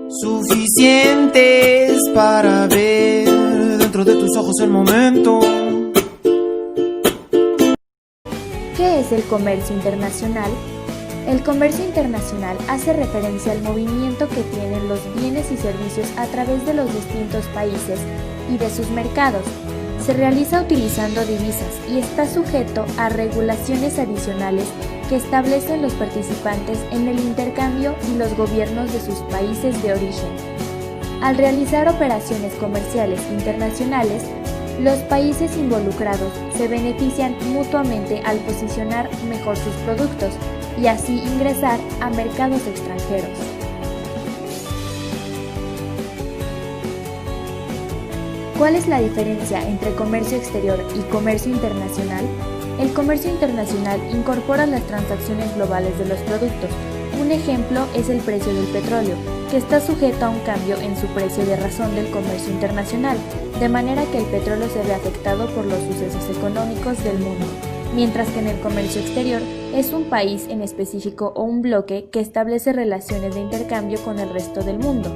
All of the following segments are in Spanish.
suficientes para ver dentro de tus ojos el momento. ¿Qué es el comercio internacional? El comercio internacional hace referencia al movimiento que tienen los bienes y servicios a través de los distintos países y de sus mercados. Se realiza utilizando divisas y está sujeto a regulaciones adicionales que establecen los participantes en el intercambio y los gobiernos de sus países de origen. Al realizar operaciones comerciales internacionales, los países involucrados se benefician mutuamente al posicionar mejor sus productos y así ingresar a mercados extranjeros. ¿Cuál es la diferencia entre comercio exterior y comercio internacional? El comercio internacional incorpora las transacciones globales de los productos. Un ejemplo es el precio del petróleo, que está sujeto a un cambio en su precio de razón del comercio internacional, de manera que el petróleo se ve afectado por los sucesos económicos del mundo, mientras que en el comercio exterior es un país en específico o un bloque que establece relaciones de intercambio con el resto del mundo.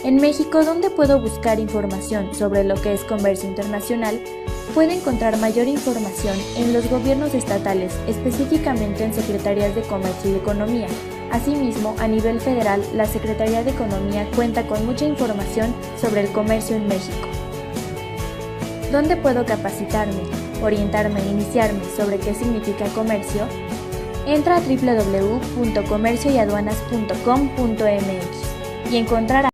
En México, ¿dónde puedo buscar información sobre lo que es comercio internacional? Puede encontrar mayor información en los gobiernos estatales, específicamente en Secretarías de Comercio y Economía. Asimismo, a nivel federal, la Secretaría de Economía cuenta con mucha información sobre el comercio en México. ¿Dónde puedo capacitarme, orientarme e iniciarme sobre qué significa comercio? Entra a www.comercioyaduanas.com.mx y encontrará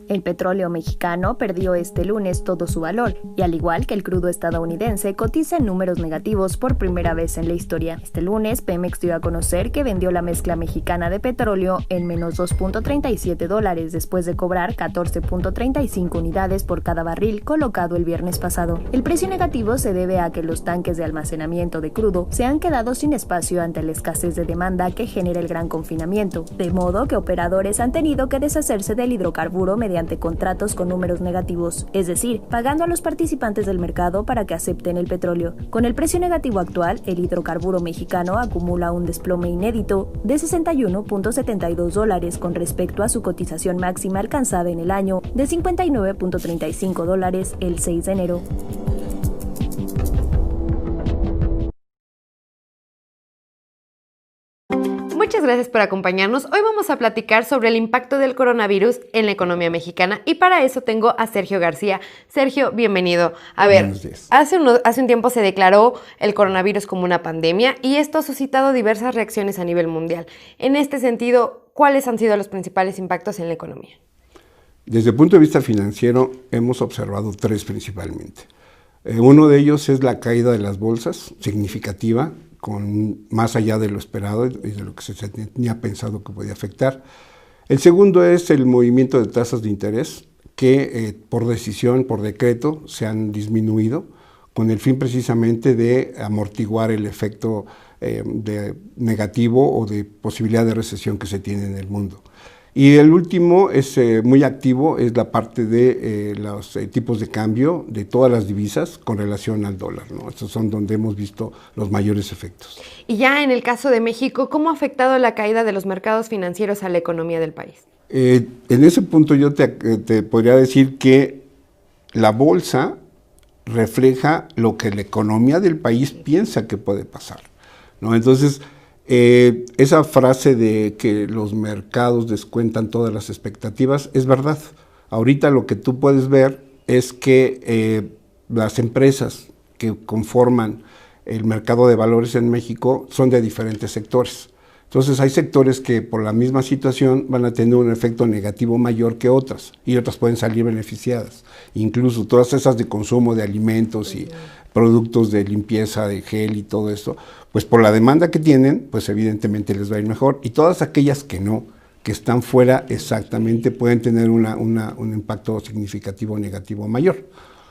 El petróleo mexicano perdió este lunes todo su valor y, al igual que el crudo estadounidense, cotiza en números negativos por primera vez en la historia. Este lunes, Pemex dio a conocer que vendió la mezcla mexicana de petróleo en menos $2.37 después de cobrar 14.35 unidades por cada barril colocado el viernes pasado. El precio negativo se debe a que los tanques de almacenamiento de crudo se han quedado sin espacio ante la escasez de demanda que genera el gran confinamiento, de modo que operadores han tenido que deshacerse del hidrocarburo mediante contratos con números negativos, es decir, pagando a los participantes del mercado para que acepten el petróleo. Con el precio negativo actual, el hidrocarburo mexicano acumula un desplome inédito de $61.72 con respecto a su cotización máxima alcanzada en el año de $59.35 el 6 de enero. Muchas gracias por acompañarnos. Hoy vamos a platicar sobre el impacto del coronavirus en la economía mexicana y para eso tengo a Sergio García. Sergio, bienvenido. A ver, hace un tiempo se declaró el coronavirus como una pandemia y esto ha suscitado diversas reacciones a nivel mundial. En este sentido, ¿cuáles han sido los principales impactos en la economía? Desde el punto de vista financiero, hemos observado tres principalmente. Uno de ellos es la caída de las bolsas, significativa, más allá de lo esperado y de lo que se tenía pensado que podía afectar. El segundo es el movimiento de tasas de interés que por decisión, por decreto, se han disminuido con el fin precisamente de amortiguar el efecto negativo o de posibilidad de recesión que se tiene en el mundo. Y el último es muy activo, es la parte de los tipos de cambio de todas las divisas con relación al dólar, ¿no? Estos son donde hemos visto los mayores efectos. Y ya en el caso de México, ¿cómo ha afectado la caída de los mercados financieros a la economía del país? En ese punto yo te podría decir que la bolsa refleja lo que la economía del país piensa que puede pasar, ¿no? Entonces, esa frase de que los mercados descuentan todas las expectativas es verdad. Ahorita lo que tú puedes ver es que las empresas que conforman el mercado de valores en México son de diferentes sectores. Entonces hay sectores que por la misma situación van a tener un efecto negativo mayor que otras y otras pueden salir beneficiadas. Incluso todas esas de consumo de alimentos y productos de limpieza, de gel y todo esto, pues por la demanda que tienen, pues evidentemente les va a ir mejor. Y todas aquellas que no, que están fuera exactamente, pueden tener un impacto significativo negativo mayor,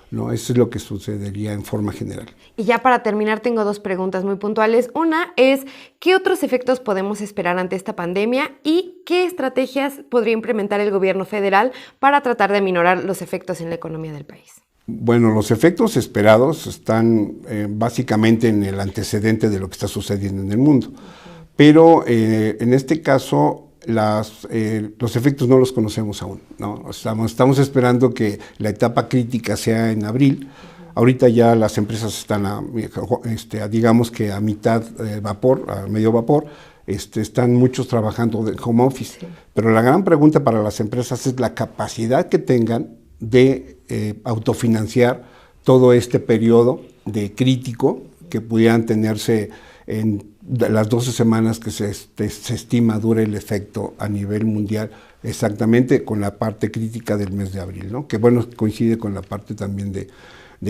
¿no? Eso es lo que sucedería en forma general. Y ya para terminar tengo dos preguntas muy puntuales. Una es, ¿qué otros efectos podemos esperar ante esta pandemia? Y ¿qué estrategias podría implementar el gobierno federal para tratar de aminorar los efectos en la economía del país? Bueno, los efectos esperados están básicamente en el antecedente de lo que está sucediendo en el mundo. Pero en este caso, los efectos no los conocemos aún, ¿no? Estamos esperando que la etapa crítica sea en abril. Ahorita ya las empresas están digamos que a mitad vapor, a medio vapor. Están muchos trabajando de home office. Sí. Pero la gran pregunta para las empresas es la capacidad que tengan de autofinanciar todo este periodo de crítico que pudieran tenerse en las 12 semanas que se estima dure el efecto a nivel mundial, exactamente con la parte crítica del mes de abril, ¿no? Que bueno, coincide con la parte también de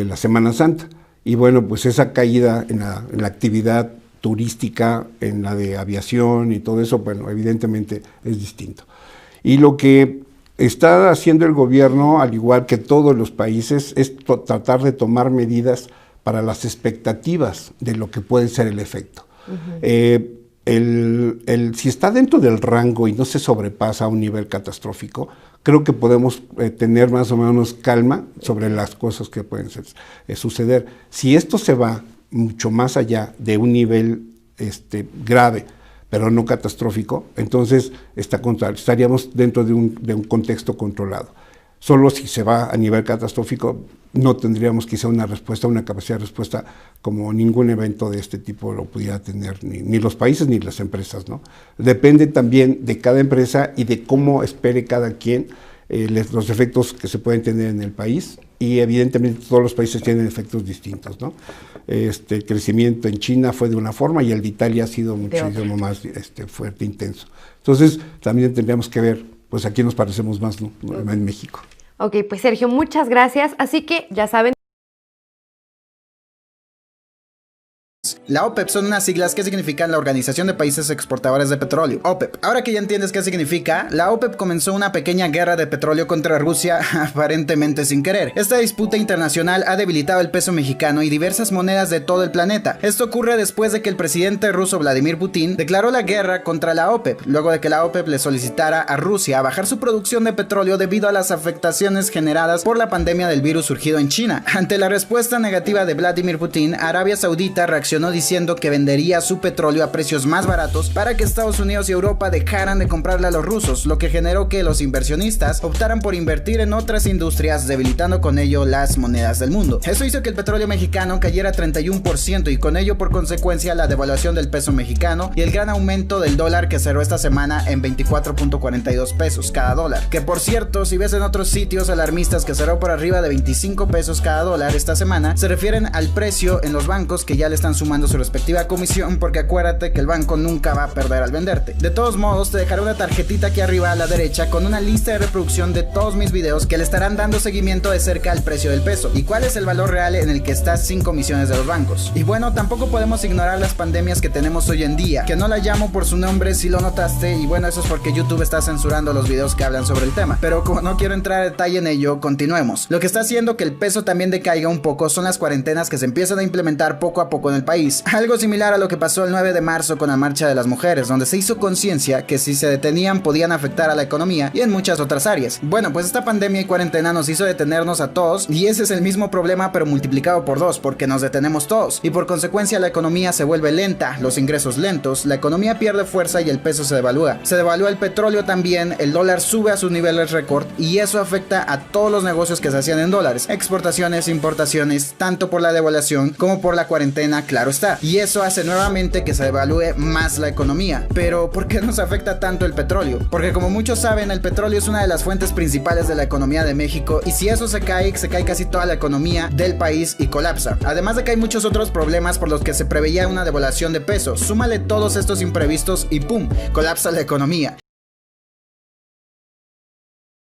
la Semana Santa. Y bueno, pues esa caída en la actividad turística, en la de aviación y todo eso, bueno, evidentemente es distinto. Y lo que está haciendo el gobierno, al igual que todos los países, es tratar de tomar medidas para las expectativas de lo que puede ser el efecto. Si está dentro del rango y no se sobrepasa a un nivel catastrófico, creo que podemos tener más o menos calma sobre las cosas que pueden suceder. Si esto se va mucho más allá de un nivel grave, pero no catastrófico, entonces estaríamos dentro de un contexto controlado. Solo si se va a nivel catastrófico, no tendríamos quizá una capacidad de respuesta como ningún evento de este tipo lo pudiera tener ni los países ni las empresas, ¿no? Depende también de cada empresa y de cómo espere cada quien los efectos que se pueden tener en el país, y evidentemente todos los países tienen efectos distintos, ¿no? El crecimiento en China fue de una forma y el de Italia ha sido muchísimo más fuerte, intenso. Entonces también tendríamos que ver, pues a quién nos parecemos más, ¿no? En México. Ok, pues Sergio, muchas gracias. Así que ya saben. La OPEP son unas siglas que significan la Organización de Países Exportadores de Petróleo, OPEP. Ahora que ya entiendes qué significa, la OPEP comenzó una pequeña guerra de petróleo contra Rusia, aparentemente sin querer. Esta disputa internacional ha debilitado el peso mexicano y diversas monedas de todo el planeta. Esto ocurre después de que el presidente ruso Vladimir Putin declaró la guerra contra la OPEP, luego de que la OPEP le solicitara a Rusia bajar su producción de petróleo debido a las afectaciones generadas por la pandemia del virus surgido en China. Ante la respuesta negativa de Vladimir Putin, Arabia Saudita reaccionó diciendo que vendería su petróleo a precios más baratos para que Estados Unidos y Europa dejaran de comprarle a los rusos, lo que generó que los inversionistas optaran por invertir en otras industrias, debilitando con ello las monedas del mundo. Eso hizo que el petróleo mexicano cayera 31% y con ello por consecuencia la devaluación del peso mexicano y el gran aumento del dólar, que cerró esta semana en 24.42 pesos cada dólar, que por cierto, si ves en otros sitios alarmistas que cerró por arriba de 25 pesos cada dólar esta semana, se refieren al precio en los bancos que ya le están sumando su respectiva comisión, porque acuérdate que el banco nunca va a perder al venderte. De todos modos, te dejaré una tarjetita aquí arriba a la derecha con una lista de reproducción de todos mis videos que le estarán dando seguimiento de cerca al precio del peso y cuál es el valor real en el que está sin comisiones de los bancos. Y bueno, tampoco podemos ignorar las pandemias que tenemos hoy en día, que no la llamo por su nombre si lo notaste, y bueno, eso es porque YouTube está censurando los videos que hablan sobre el tema, pero como no quiero entrar a detalle en ello, continuemos. Lo que está haciendo que el peso también decaiga un poco son las cuarentenas que se empiezan a implementar poco a poco en el país. Algo similar a lo que pasó el 9 de marzo con la marcha de las mujeres, donde se hizo conciencia que si se detenían podían afectar a la economía y en muchas otras áreas. Bueno, pues esta pandemia y cuarentena nos hizo detenernos a todos, y ese es el mismo problema pero multiplicado por 2, porque nos detenemos todos y por consecuencia la economía se vuelve lenta, los ingresos lentos, la economía pierde fuerza y el peso se devalúa. Se devalúa el petróleo también, el dólar sube a sus niveles récord y eso afecta a todos los negocios que se hacían en dólares, exportaciones, importaciones, tanto por la devaluación como por la cuarentena, claro está. Y eso hace nuevamente que se devalúe más la economía. Pero ¿por qué nos afecta tanto el petróleo? Porque como muchos saben, el petróleo es una de las fuentes principales de la economía de México, y si eso se cae casi toda la economía del país y colapsa. Además de que hay muchos otros problemas por los que se preveía una devaluación de peso. Súmale todos estos imprevistos y ¡pum!, colapsa la economía.